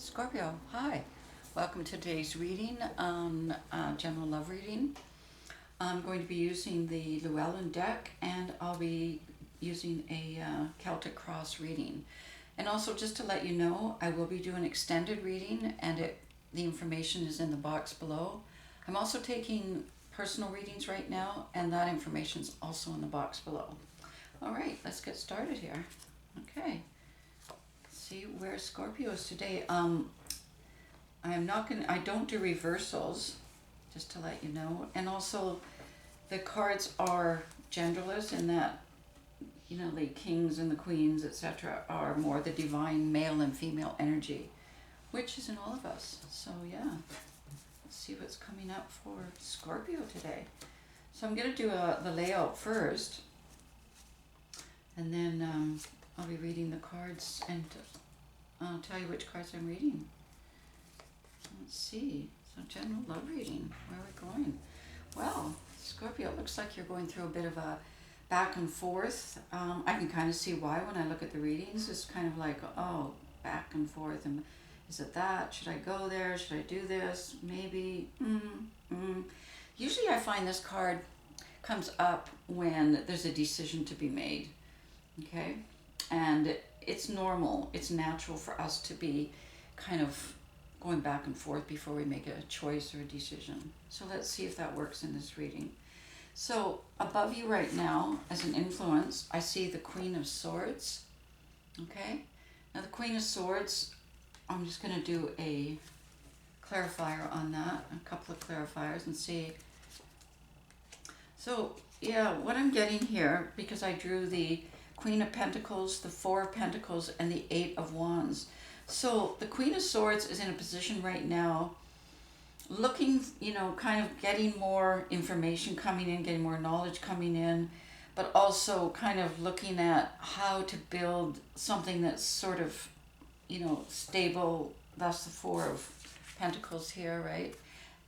Scorpio, hi. Welcome to today's reading on general love reading. I'm going to be using the Llewellyn deck, and I'll be using a Celtic cross reading. And also, just to let you know, I will be doing extended reading, and the information is in the box below. I'm also taking personal readings right now, and that information is also in the box below. All right, let's get started here. Okay. See where Scorpio is today. I don't do reversals, just to let you know. And also the cards are genderless in that, the kings and the queens, etc., are more the divine male and female energy, which is in all of us. So yeah, let's see what's coming up for Scorpio today. So I'm going to do the layout first, and then I'll be reading the cards, and I'll tell you which cards I'm reading. Let's see. So general love reading. Where are we going? Well, Scorpio, it looks like you're going through a bit of a back and forth. I can kind of see why when I look at the readings. It's kind of like, oh, back and forth. And is it that? Should I go there? Should I do this? Maybe. Usually I find this card comes up when there's a decision to be made. Okay? And it's normal, it's natural for us to be kind of going back and forth before we make a choice or a decision. So let's see if that works in this reading. So above you right now, as an influence, I see the Queen of Swords. Okay? Now the Queen of Swords, I'm just going to do a clarifier on that, a couple of clarifiers, and see. So yeah, what I'm getting here, because I drew the Queen of Pentacles, the Four of Pentacles, and the Eight of Wands. So the Queen of Swords is in a position right now looking, kind of getting more information coming in, getting more knowledge coming in, but also kind of looking at how to build something that's sort of, stable. That's the Four of Pentacles here, right?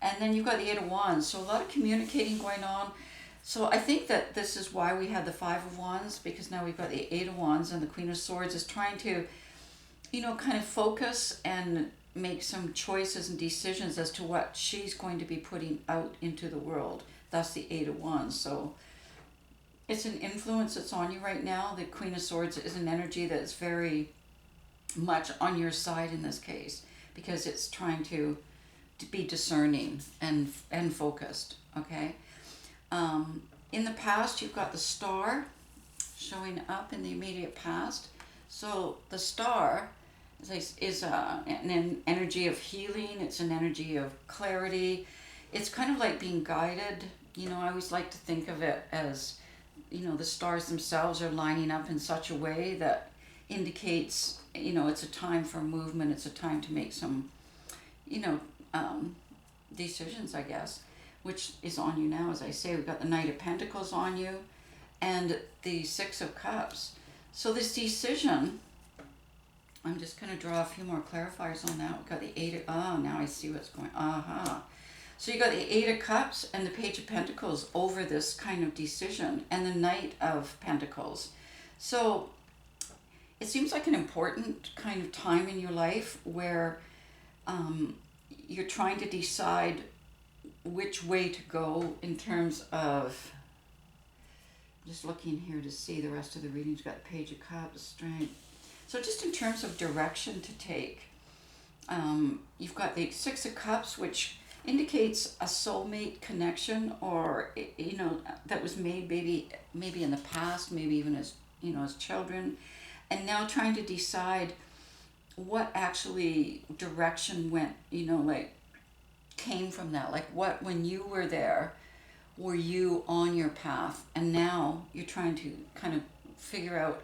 And then you've got the Eight of Wands. So a lot of communicating going on. So I think that this is why we had the Five of Wands, because now we've got the Eight of Wands, and the Queen of Swords is trying to, kind of focus and make some choices and decisions as to what she's going to be putting out into the world. That's the Eight of Wands. So it's an influence that's on you right now. The Queen of Swords is an energy that's very much on your side in this case, because it's trying to be discerning and focused, okay? In the past, you've got the Star showing up in the immediate past. So the Star is an energy of healing. It's an energy of clarity. It's kind of like being guided. I always like to think of it as, the stars themselves are lining up in such a way that indicates, it's a time for movement. It's a time to make some, decisions, I guess, which is on you now. As I say, we've got the Knight of Pentacles on you and the Six of Cups. So this decision, I'm just going to draw a few more clarifiers on that. We've got the now I see what's going on. So you got the Eight of Cups and the Page of Pentacles over this kind of decision, and the Knight of Pentacles. So it seems like an important kind of time in your life where you're trying to decide which way to go in terms of, just looking here to see the rest of the readings. Got the Page of Cups, Strength. So just in terms of direction to take, you've got the Six of Cups, which indicates a soulmate connection, or that was made maybe in the past, maybe even as as children, and now trying to decide what actually direction went, came from that. Like what, when you were there, were you on your path, and now you're trying to kind of figure out,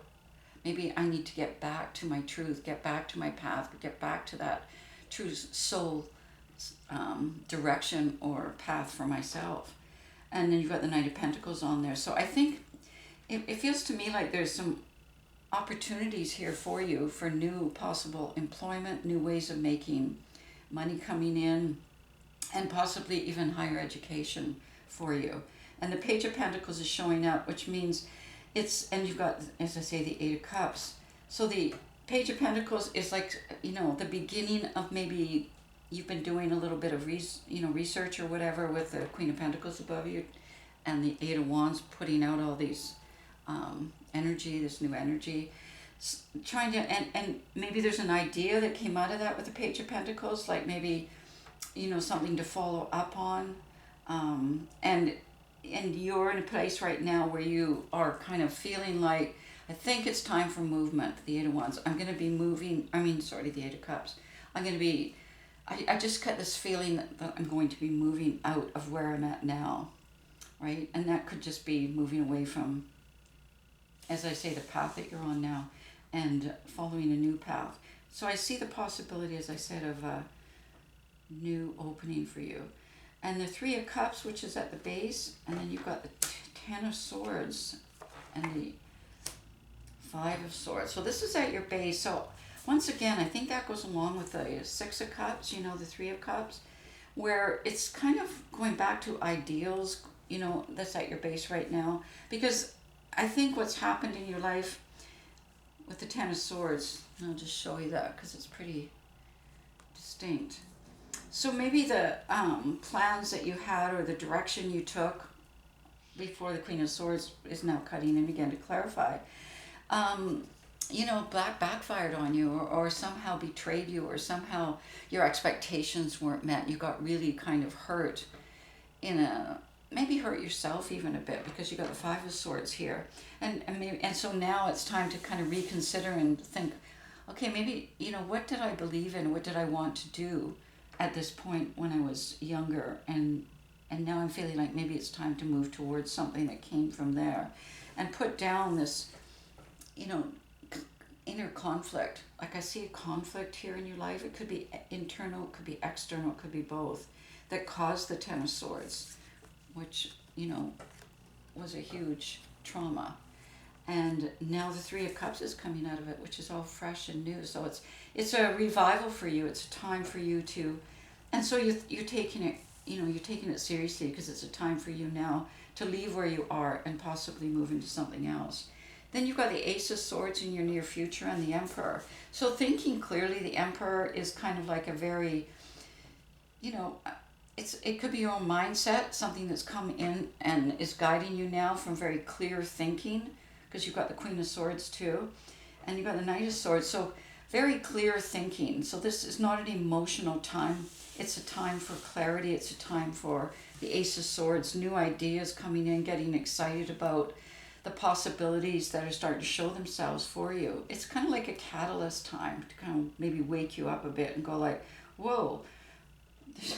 maybe I need to get back to my truth, get back to my path, get back to that true soul direction or path for myself. And then you've got the Knight of Pentacles on there. So I think it feels to me like there's some opportunities here for you for new possible employment, new ways of making money coming in, and possibly even higher education for you. And the Page of Pentacles is showing up, which means and you've got, as I say, the Eight of Cups. So the Page of Pentacles is like, the beginning of maybe you've been doing a little bit of research or whatever with the Queen of Pentacles above you and the Eight of Wands putting out all these energy, this new energy. Trying to, and maybe there's an idea that came out of that with the Page of Pentacles, like maybe, something to follow up on. And you're in a place right now where you are kind of feeling like, I think it's time for movement, the Eight of Wands. I'm going to be moving, the Eight of Cups. I'm going to be, I just got this feeling that I'm going to be moving out of where I'm at now, right? And that could just be moving away from, as I say, the path that you're on now and following a new path. So I see the possibility, as I said, of a new opening for you. And the Three of Cups, which is at the base, and then you've got the Ten of Swords and the Five of Swords. So this is at your base. So once again, I think that goes along with the Six of Cups, the Three of Cups, where it's kind of going back to ideals, that's at your base right now. Because I think what's happened in your life with the Ten of Swords, and I'll just show you that because it's pretty distinct. So maybe the plans that you had or the direction you took before the Queen of Swords is now cutting in again to clarify. Backfired on you or somehow betrayed you, or somehow your expectations weren't met. You got really kind of hurt maybe hurt yourself even a bit, because you got the Five of Swords here. And so now it's time to kind of reconsider and think, okay, maybe, what did I believe in? What did I want to do at this point when I was younger? And now I'm feeling like maybe it's time to move towards something that came from there and put down this, inner conflict. Like I see a conflict here in your life. It could be internal, it could be external, it could be both, that caused the Ten of Swords, which, was a huge trauma. And now the Three of Cups is coming out of it, which is all fresh and new. So it's a revival for you. It's a time for you to, and so you're taking it, you're taking it seriously, because it's a time for you now to leave where you are and possibly move into something else. Then you've got the Ace of Swords in your near future and the Emperor. So thinking clearly, the Emperor is kind of like a very, it could be your own mindset, something that's come in and is guiding you now from very clear thinking, because you've got the Queen of Swords too, and you've got the Knight of Swords. So very clear thinking. So this is not an emotional time. It's a time for clarity. It's a time for the Ace of Swords, new ideas coming in, getting excited about the possibilities that are starting to show themselves for you. It's kind of like a catalyst time to kind of maybe wake you up a bit and go like, whoa,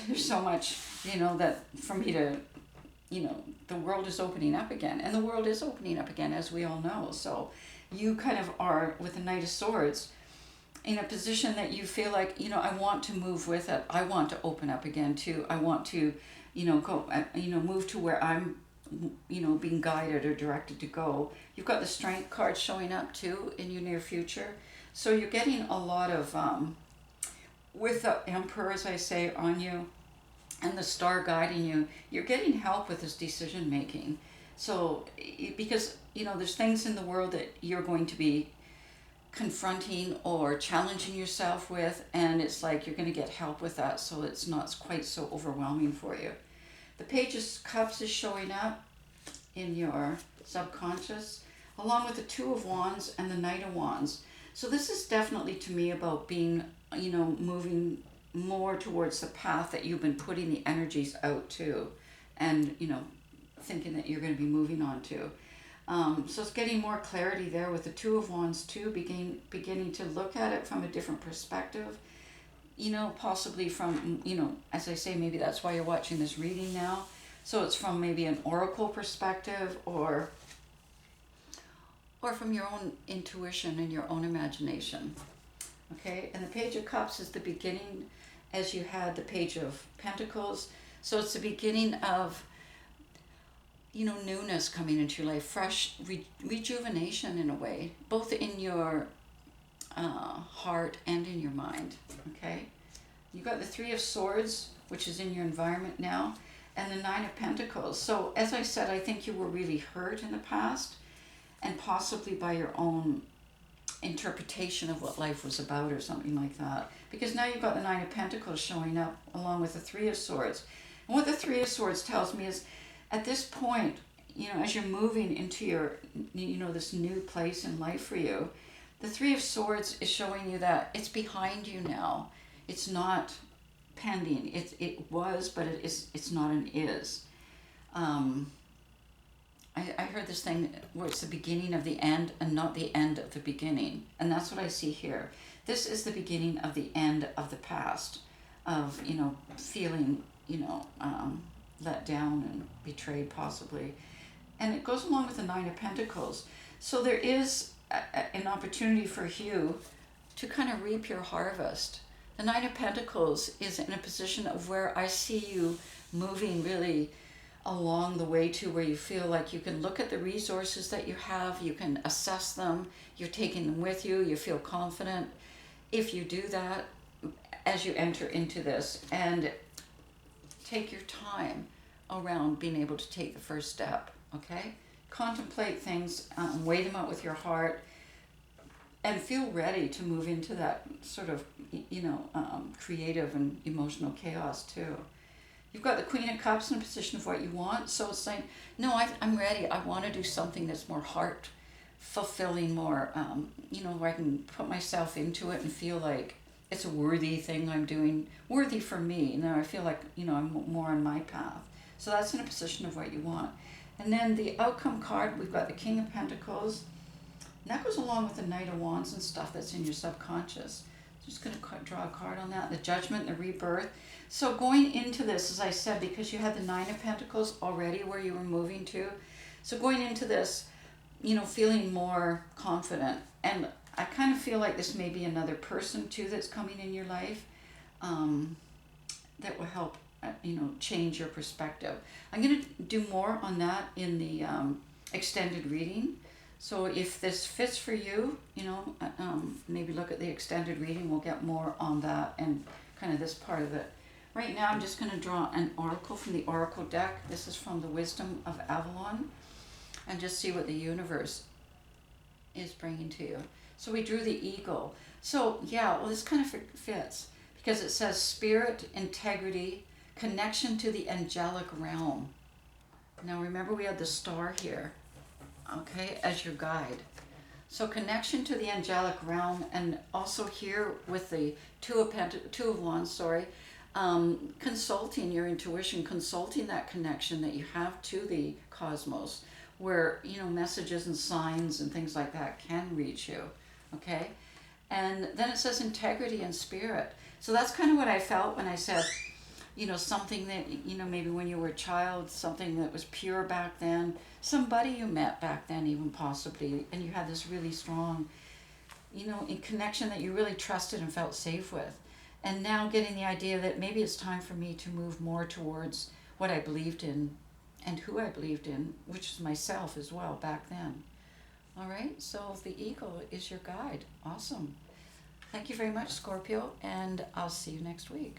there's so much, that for me to, the world is opening up again. And the world is opening up again, as we all know. So you kind of are, with the Knight of Swords, in a position that you feel like, I want to move with it. I want to open up again too. I want to, go, move to where I'm, being guided or directed to go. You've got the Strength card showing up too in your near future. So you're getting a lot of, with the Emperor, as I say, on you, and the Star guiding you, you're getting help with this decision making. So, because, there's things in the world that you're going to be confronting or challenging yourself with, and it's like you're going to get help with that, so it's not quite so overwhelming for you. The Page of Cups is showing up in your subconscious, along with the Two of Wands and the Knight of Wands. So this is definitely, to me, about being, moving more towards the path that you've been putting the energies out to, and, thinking that you're going to be moving on to. So it's getting more clarity there with the Two of Wands too, beginning to look at it from a different perspective. Possibly from, as I say, maybe that's why you're watching this reading now. So it's from maybe an oracle perspective, or from your own intuition and your own imagination. Okay, and the Page of Cups is the beginning, as you had the Page of Pentacles. So it's the beginning of, newness coming into your life, fresh rejuvenation in a way, both in your heart and in your mind. Okay, you got the Three of Swords, which is in your environment now, and the Nine of Pentacles. So as I said, I think you were really hurt in the past, and possibly by your own interpretation of what life was about or something like that. Because now you've got the Nine of Pentacles showing up along with the Three of Swords. And what the Three of Swords tells me is at this point, as you're moving into your, this new place in life for you, the Three of Swords is showing you that it's behind you now. It's not pending. It was, but it's not an is. I heard this thing where it's the beginning of the end and not the end of the beginning. And that's what I see here. This is the beginning of the end of the past, of, feeling, let down and betrayed possibly. And it goes along with the Nine of Pentacles. So there is an opportunity for you to kind of reap your harvest. The Nine of Pentacles is in a position of where I see you moving really along the way to where you feel like you can look at the resources that you have, you can assess them, you're taking them with you, you feel confident. If you do that as you enter into this, and take your time around being able to take the first step, okay? Contemplate things, weigh them out with your heart, and feel ready to move into that sort of, creative and emotional chaos too. You've got the Queen of Cups in a position of what you want. So it's like, no, I'm ready. I want to do something that's more heart fulfilling, more, where I can put myself into it and feel like it's a worthy thing I'm doing, worthy for me. Now I feel like, I'm more on my path. So that's in a position of what you want. And then the outcome card, we've got the King of Pentacles. And that goes along with the Knight of Wands and stuff that's in your subconscious. Just going to draw a card on that. The Judgment, the Rebirth. So going into this, as I said, because you had the Nine of Pentacles already where you were moving to. So going into this, feeling more confident. And I kind of feel like this may be another person too that's coming in your life that will help, change your perspective. I'm going to do more on that in the extended reading. So if this fits for you, maybe look at the extended reading. We'll get more on that and kind of this part of it. Right now, I'm just going to draw an oracle from the Oracle deck. This is from the Wisdom of Avalon. And just see what the universe is bringing to you. So we drew the eagle. So, this kind of fits. Because it says spirit, integrity, connection to the angelic realm. Now remember we had the star here. Okay, as your guide. So connection to the angelic realm, and also here with the Two of Wands, consulting your intuition, consulting that connection that you have to the cosmos, where messages and signs and things like that can reach you. Okay, and then it says integrity and spirit. So that's kind of what I felt when I said, something that, maybe when you were a child, something that was pure back then, somebody you met back then even possibly, and you had this really strong, in connection that you really trusted and felt safe with. And now getting the idea that maybe it's time for me to move more towards what I believed in and who I believed in, which is myself as well back then. All right, so the eagle is your guide. Awesome. Thank you very much, Scorpio, and I'll see you next week.